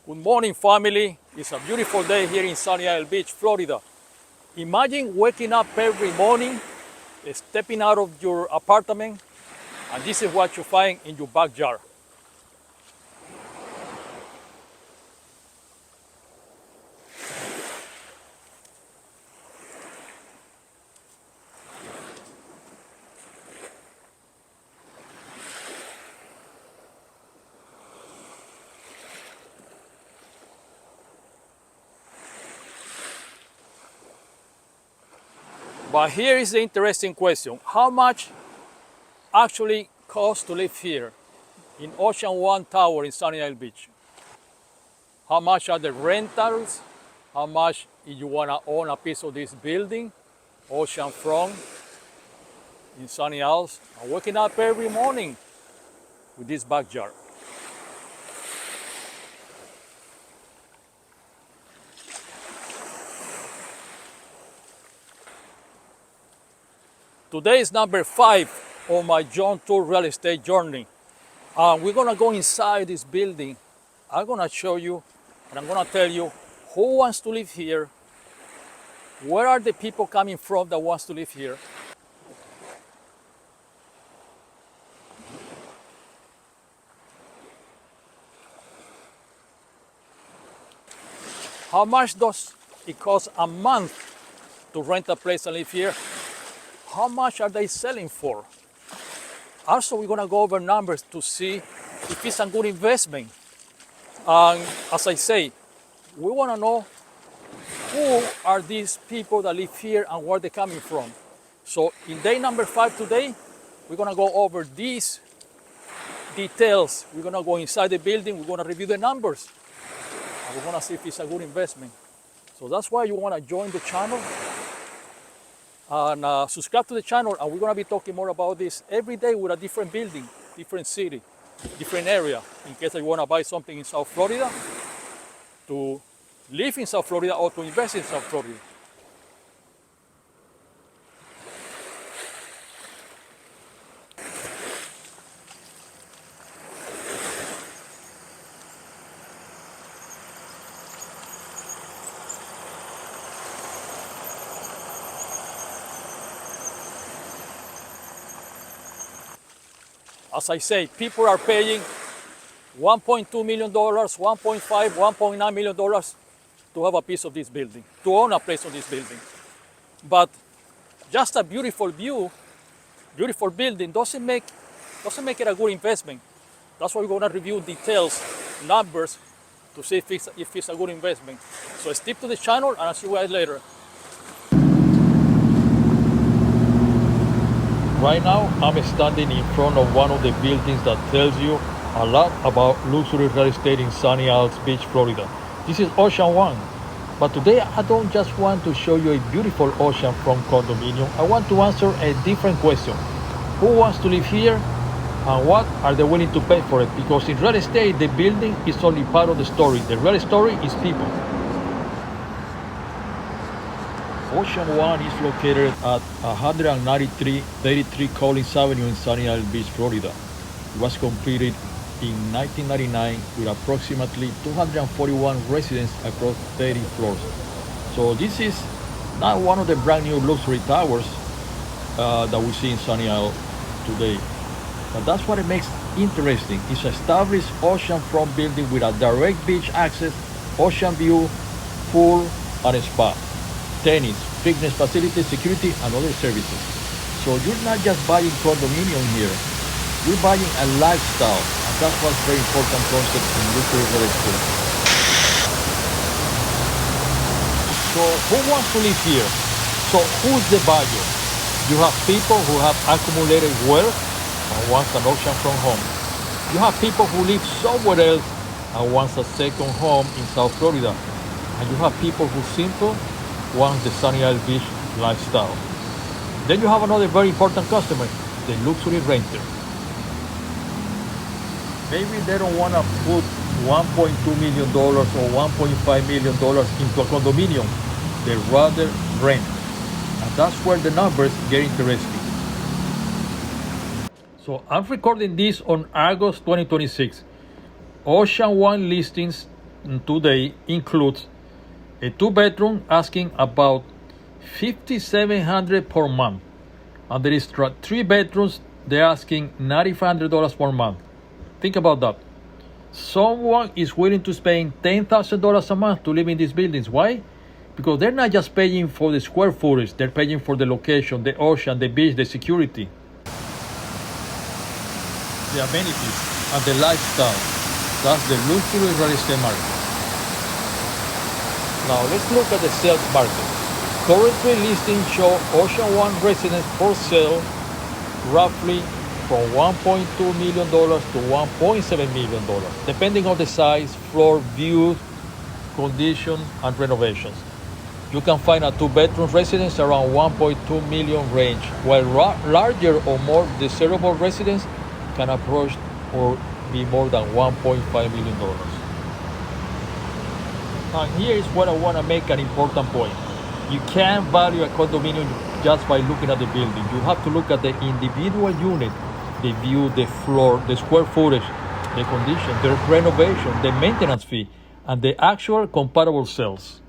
Good morning, family. It's a beautiful day here in Sunny Isle Beach, Florida. Imagine waking up every morning, stepping out of your apartment, and this is what you find in your backyard. But here is the interesting question. How much actually costs to live here in Ocean One Tower in Sunny Isle Beach? How much are the rentals? How much if you want to own a piece of this building, ocean front in Sunny Isles? I'm waking up every morning with this backyard. Today is number 5 on my John Tour real estate journey. We're gonna go inside this building. I'm gonna show you and I'm gonna tell you who wants to live here, where are the people coming from that wants to live here, how much does it cost a month to rent a place and live here, how much are they selling for. Also, we're gonna go over numbers to see if it's a good investment. And as I say, we wanna know who are these people that live here and where they're coming from. So in day number 5 today, we're gonna go over these details. We're gonna go inside the building, we're gonna review the numbers, and we're gonna see if it's a good investment. So that's why you wanna join the channel and subscribe to the channel, and we're gonna be talking more about this every day with a different building, different city, different area, in case you wanna buy something in South Florida, to live in South Florida or to invest in South Florida. As I say, people are paying $1.2 million, $1.5, $1.9 million to have a piece of this building, to own a place on this building. But just a beautiful view, beautiful building doesn't make it a good investment. That's why we're gonna review details, numbers, to see if it's a good investment. So stick to the channel and I'll see you guys later. Right now, I'm standing in front of one of the buildings that tells you a lot about luxury real estate in Sunny Isles Beach, Florida. This is Ocean One. But today, I don't just want to show you a beautiful oceanfront condominium. I want to answer a different question. Who wants to live here and what are they willing to pay for it? Because in real estate, the building is only part of the story. The real story is people. Ocean One is located at 193 Collins Avenue in Sunny Isle Beach, Florida. It was completed in 1999 with approximately 241 residents across 30 floors. So this is not one of the brand new luxury towers that we see in Sunny Isle today. But that's what it makes interesting. It's an established oceanfront building with a direct beach access, ocean view, pool, and a spa, tennis, fitness facilities, security, and other services. So you're not just buying condominium here, you're buying a lifestyle, and that's what's very important concept in luxury real estate. So who wants to live here? So who's the buyer? You have people who have accumulated wealth and wants an oceanfront home. You have people who live somewhere else and wants a second home in South Florida. And you have people who simply want the Sunny Isle Beach lifestyle. Then you have another very important customer, the luxury renter. Maybe they don't want to put $1.2 million or $1.5 million into a condominium. They rather rent. And that's where the numbers get interesting. So I'm recording this on August 2026. Ocean One listings today includes a 2-bedroom asking about $5,700 per month, and there is 3 bedrooms they're asking $9,500 per month. Think about that. Someone is willing to spend $10,000 a month to live in these buildings. Why? Because they're not just paying for the square footage, they're paying for the location, the ocean, the beach, the security, the amenities, and the lifestyle. That's the luxury real estate market. Now let's look at the sales market. Currently listings show Ocean One residence for sale roughly from $1.2 million to $1.7 million, depending on the size, floor, view, condition, and renovations. You can find a 2-bedroom residence around 1.2 million range, while larger or more desirable residence can approach or be more than $1.5 million. And here is what I want to make an important point. You can't value a condominium just by looking at the building. You have to look at the individual unit, the view, the floor, the square footage, the condition, the renovation, the maintenance fee, and the actual comparable sales.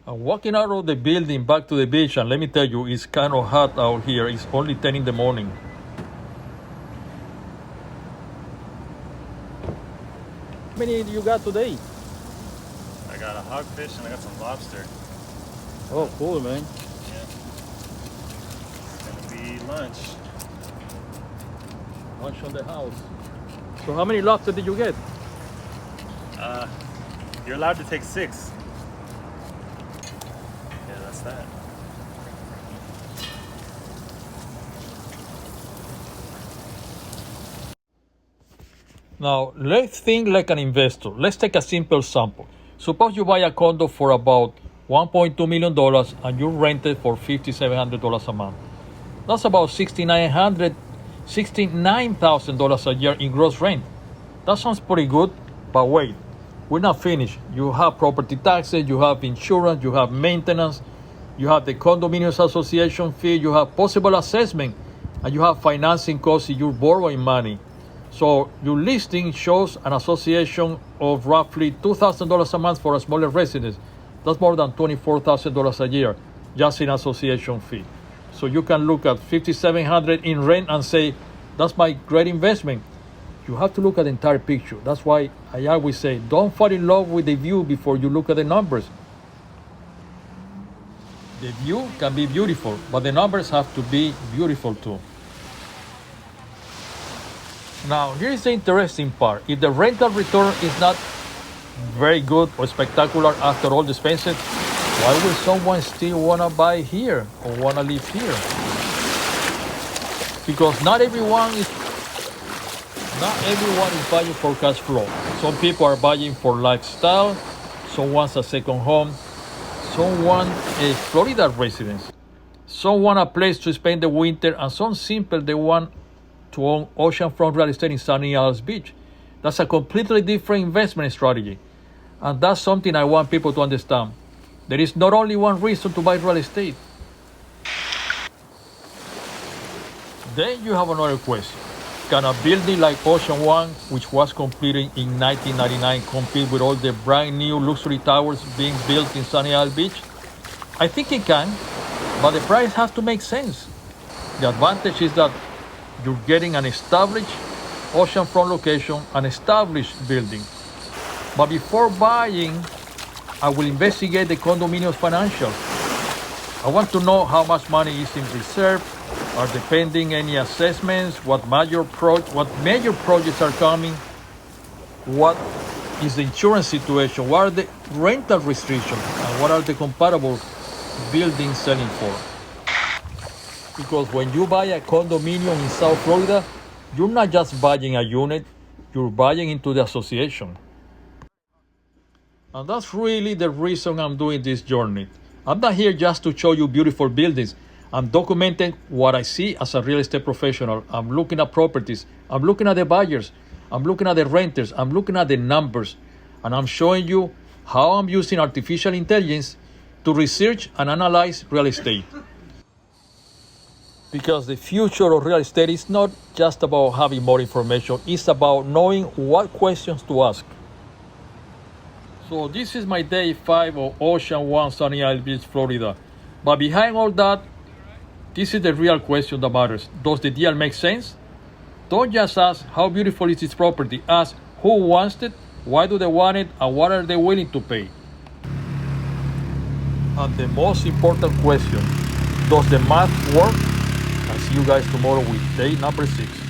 I'm walking out of the building back to the beach, and let me tell you, it's kind of hot out here. It's only 10 in the morning. How many do you got today? I got a hogfish and I got some lobster. Oh, cool, man. Yeah. It's gonna be lunch. Lunch on the house. So how many lobster did you get? You're allowed to take 6. Yeah, that's that. Now, let's think like an investor. Let's take a simple sample. Suppose you buy a condo for about $1.2 million and you rent it for $5,700 a month. That's about $69,000 a year in gross rent. That sounds pretty good, but wait, we're not finished. You have property taxes, you have insurance, you have maintenance, you have the condominiums association fee, you have possible assessment, and you have financing costs if you're borrowing money. So your listing shows an association of roughly $2,000 a month for a smaller residence. That's more than $24,000 a year just in association fee. So you can look at $5,700 in rent and say, that's my great investment. You have to look at the entire picture. That's why I always say, don't fall in love with the view before you look at the numbers. The view can be beautiful, but the numbers have to be beautiful too. Now, here's the interesting part. If the rental return is not very good or spectacular after all the expenses, why would someone still want to buy here or want to live here? Because not everyone is buying for cash flow. Some people are buying for lifestyle, some want a second home, some want a Florida residence, some want a place to spend the winter, and some simple they want to own oceanfront real estate in Sunny Isles Beach. That's a completely different investment strategy. And that's something I want people to understand. There is not only one reason to buy real estate. Then you have another question. Can a building like Ocean One, which was completed in 1999, compete with all the brand new luxury towers being built in Sunny Isles Beach? I think it can, but the price has to make sense. The advantage is that you're getting an established oceanfront location, an established building. But before buying, I will investigate the condominium's financials. I want to know how much money is in reserve, are they pending any assessments, what major projects are coming, what is the insurance situation, what are the rental restrictions, and what are the comparable buildings selling for. Because when you buy a condominium in South Florida, you're not just buying a unit, you're buying into the association. And that's really the reason I'm doing this journey. I'm not here just to show you beautiful buildings. I'm documenting what I see as a real estate professional. I'm looking at properties. I'm looking at the buyers. I'm looking at the renters. I'm looking at the numbers. And I'm showing you how I'm using artificial intelligence to research and analyze real estate. Because the future of real estate is not just about having more information. It's about knowing what questions to ask. So this is my day 5 of Ocean One Sunny Isle Beach, Florida. But behind all that, this is the real question that matters. Does the deal make sense? Don't just ask how beautiful is this property. Ask who wants it, why do they want it, and what are they willing to pay. And the most important question, does the math work? I'll see you guys tomorrow with day number 6.